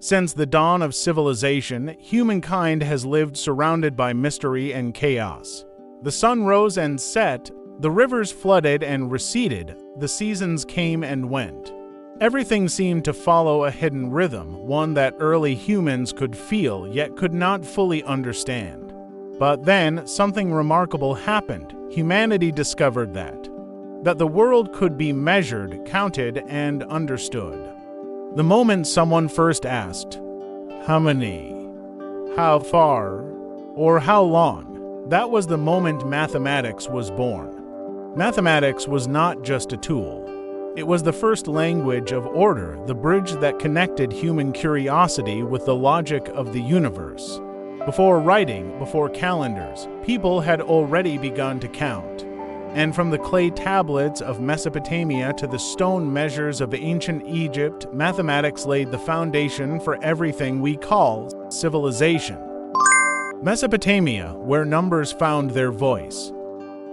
Since the dawn of civilization, humankind has lived surrounded by mystery and chaos. The sun rose and set, the rivers flooded and receded, the seasons came and went. Everything seemed to follow a hidden rhythm, one that early humans could feel yet could not fully understand. But then, something remarkable happened. Humanity discovered that the world could be measured, counted, and understood. The moment someone first asked, "How many? How far? Or how long?" that was the moment mathematics was born. Mathematics was not just a tool. It was the first language of order, the bridge that connected human curiosity with the logic of the universe. Before writing, before calendars, people had already begun to count. And from the clay tablets of Mesopotamia to the stone measures of ancient Egypt, mathematics laid the foundation for everything we call civilization. Mesopotamia, where numbers found their voice.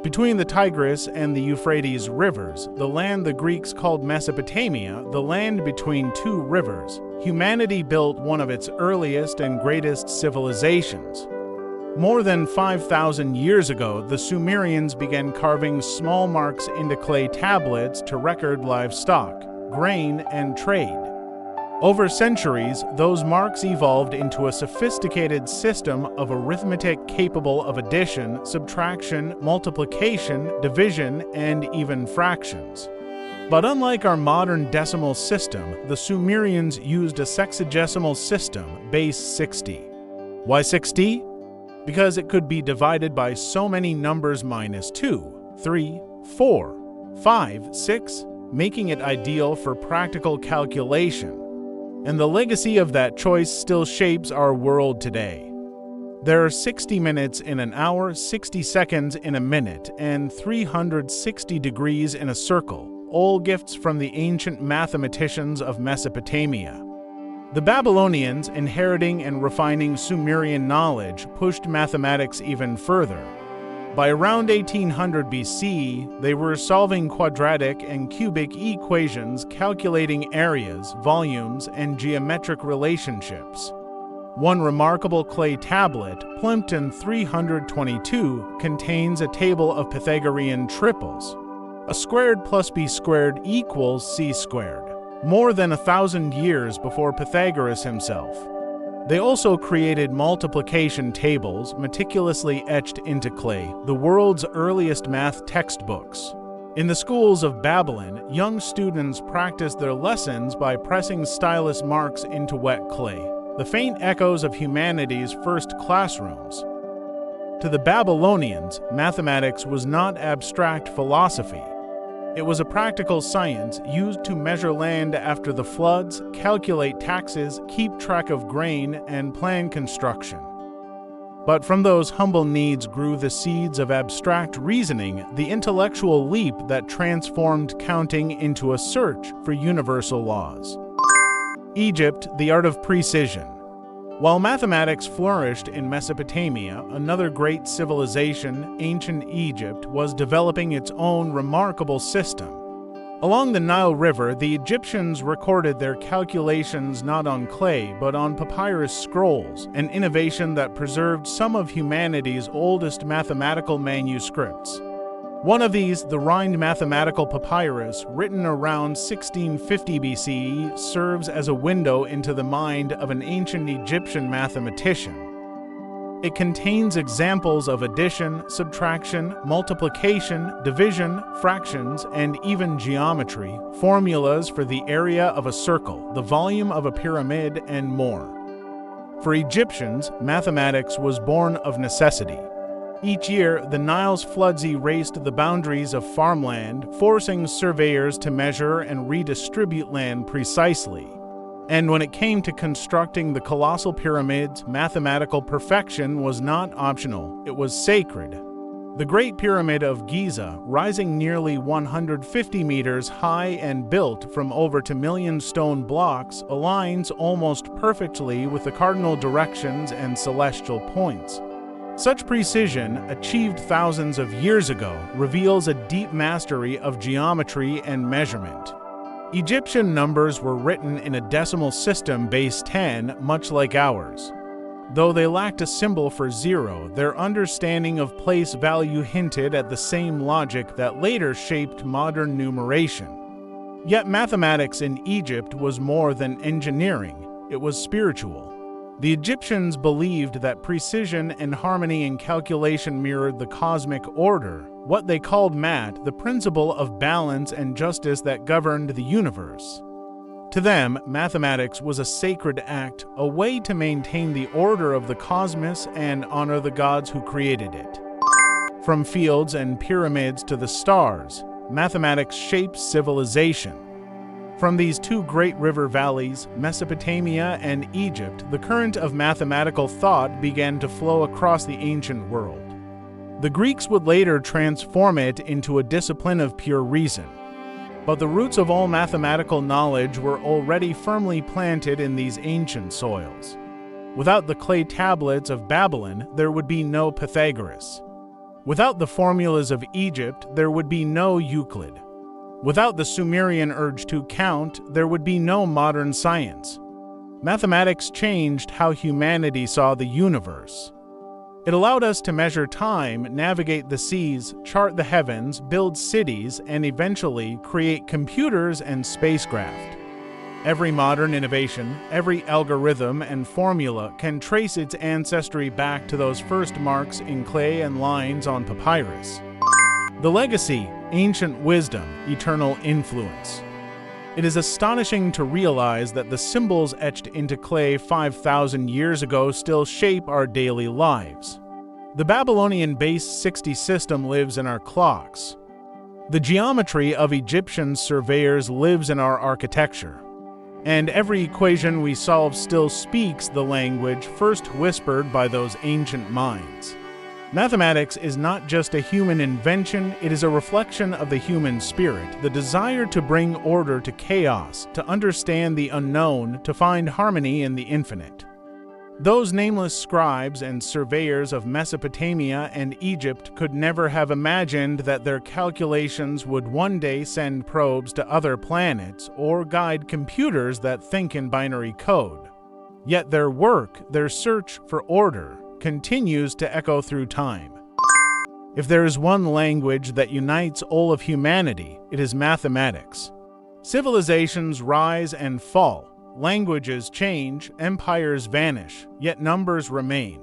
Between the Tigris and the Euphrates rivers, the land the Greeks called Mesopotamia, the land between two rivers, humanity built one of its earliest and greatest civilizations. More than 5,000 years ago, the Sumerians began carving small marks into clay tablets to record livestock, grain, and trade. Over centuries, those marks evolved into a sophisticated system of arithmetic capable of addition, subtraction, multiplication, division, and even fractions. But unlike our modern decimal system, the Sumerians used a sexagesimal system, base 60. Why 60? Because it could be divided by so many numbers -2, 3, 4, 5, 6, making it ideal for practical calculation. And the legacy of that choice still shapes our world today. There are 60 minutes in an hour, 60 seconds in a minute, and 360 degrees in a circle, all gifts from the ancient mathematicians of Mesopotamia. The Babylonians, inheriting and refining Sumerian knowledge, pushed mathematics even further. By around 1800 BC, they were solving quadratic and cubic equations, calculating areas, volumes, and geometric relationships. One remarkable clay tablet, Plimpton 322, contains a table of Pythagorean triples. A squared plus b squared equals c squared, more than 1,000 years before Pythagoras himself. They also created multiplication tables, meticulously etched into clay, the world's earliest math textbooks. In the schools of Babylon, young students practiced their lessons by pressing stylus marks into wet clay, the faint echoes of humanity's first classrooms. To the Babylonians, mathematics was not abstract philosophy. It was a practical science used to measure land after the floods, calculate taxes, keep track of grain, and plan construction. But from those humble needs grew the seeds of abstract reasoning, the intellectual leap that transformed counting into a search for universal laws. Egypt, the art of precision. While mathematics flourished in Mesopotamia, another great civilization, ancient Egypt, was developing its own remarkable system. Along the Nile River, the Egyptians recorded their calculations not on clay but on papyrus scrolls, an innovation that preserved some of humanity's oldest mathematical manuscripts. One of these, the Rhind mathematical papyrus, written around 1650 BCE, serves as a window into the mind of an ancient Egyptian mathematician. It contains examples of addition, subtraction, multiplication, division, fractions, and even geometry, formulas for the area of a circle, the volume of a pyramid, and more. For Egyptians, mathematics was born of necessity. Each year, the Nile's floods erased the boundaries of farmland, forcing surveyors to measure and redistribute land precisely. And when it came to constructing the colossal pyramids, mathematical perfection was not optional, it was sacred. The Great Pyramid of Giza, rising nearly 150 meters high and built from over 2 million stone blocks, aligns almost perfectly with the cardinal directions and celestial points. Such precision, achieved thousands of years ago, reveals a deep mastery of geometry and measurement. Egyptian numbers were written in a decimal system base 10, much like ours. Though they lacked a symbol for zero, their understanding of place value hinted at the same logic that later shaped modern numeration. Yet mathematics in Egypt was more than engineering, it was spiritual. The Egyptians believed that precision and harmony in calculation mirrored the cosmic order, what they called mat, the principle of balance and justice that governed the universe. To them, mathematics was a sacred act, a way to maintain the order of the cosmos and honor the gods who created it. From fields and pyramids to the stars, mathematics shaped civilization. From these two great river valleys, Mesopotamia and Egypt, the current of mathematical thought began to flow across the ancient world. The Greeks would later transform it into a discipline of pure reason. But the roots of all mathematical knowledge were already firmly planted in these ancient soils. Without the clay tablets of Babylon, there would be no Pythagoras. Without the formulas of Egypt, there would be no Euclid. Without the Sumerian urge to count, there would be no modern science. Mathematics changed how humanity saw the universe. It allowed us to measure time, navigate the seas, chart the heavens, build cities, and eventually create computers and spacecraft. Every modern innovation, every algorithm and formula can trace its ancestry back to those first marks in clay and lines on papyrus. The legacy, ancient wisdom, eternal influence. It is astonishing to realize that the symbols etched into clay 5,000 years ago still shape our daily lives. The Babylonian base 60 system lives in our clocks. The geometry of Egyptian surveyors lives in our architecture. And every equation we solve still speaks the language first whispered by those ancient minds. Mathematics is not just a human invention, it is a reflection of the human spirit, the desire to bring order to chaos, to understand the unknown, to find harmony in the infinite. Those nameless scribes and surveyors of Mesopotamia and Egypt could never have imagined that their calculations would one day send probes to other planets or guide computers that think in binary code. Yet their work, their search for order, continues to echo through time. If there is one language that unites all of humanity, it is mathematics. Civilizations rise and fall, languages change, empires vanish, yet numbers remain.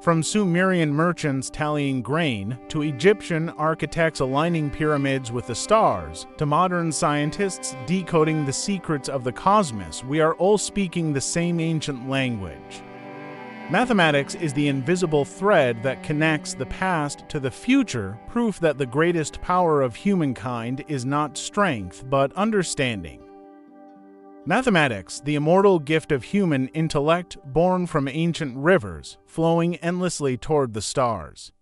From Sumerian merchants tallying grain, to Egyptian architects aligning pyramids with the stars, to modern scientists decoding the secrets of the cosmos, we are all speaking the same ancient language. Mathematics is the invisible thread that connects the past to the future, proof that the greatest power of humankind is not strength, but understanding. Mathematics, the immortal gift of human intellect born from ancient rivers, flowing endlessly toward the stars.